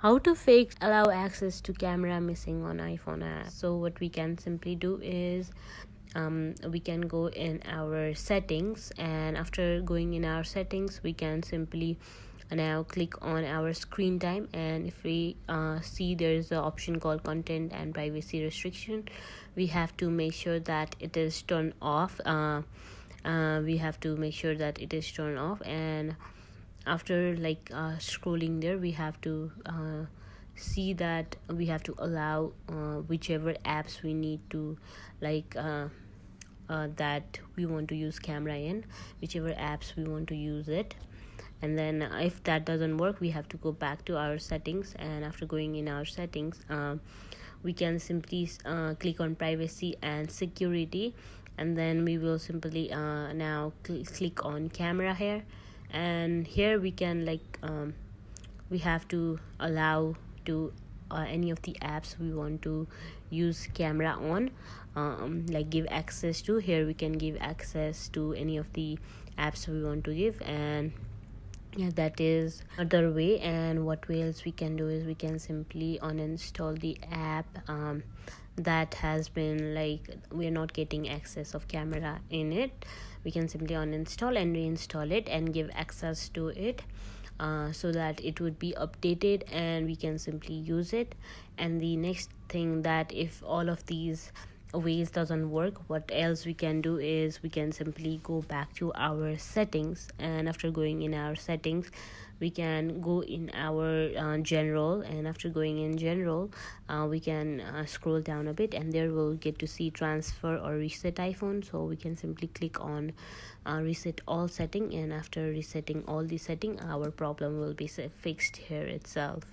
How to fix allow access to camera missing on iPhone app. So what we can simply do is we can go in our settings, and after going in our settings we can simply now click on our screen time, and if we see there is an option called content and privacy restriction, we have to make sure that it is turned off. We have to make sure that it is turned off, and after scrolling there we have to see that we have to allow whichever apps we need to that we want to use camera in, whichever apps we want to use it. And then if that doesn't work, we have to go back to our settings, and after going in our settings we can simply click on privacy and security, and then we will simply now click on camera here, and here we can we have to allow to any of the apps we want to use camera on, give access to. Here we can give access to any of the apps we want to give, and yeah, that is another way. And what else we can do is we can simply uninstall the app that has been we're not getting access of camera in it. We can simply uninstall and reinstall it and give access to it, so that it would be updated and we can simply use it. And the next thing, that if all of these ways doesn't work, what else we can do is we can simply go back to our settings, and after going in our settings we can go in our general, and after going in general we can scroll down a bit, and there we'll get to see transfer or reset iPhone. So we can simply click on reset all setting, and after resetting all the setting our problem will be fixed here itself.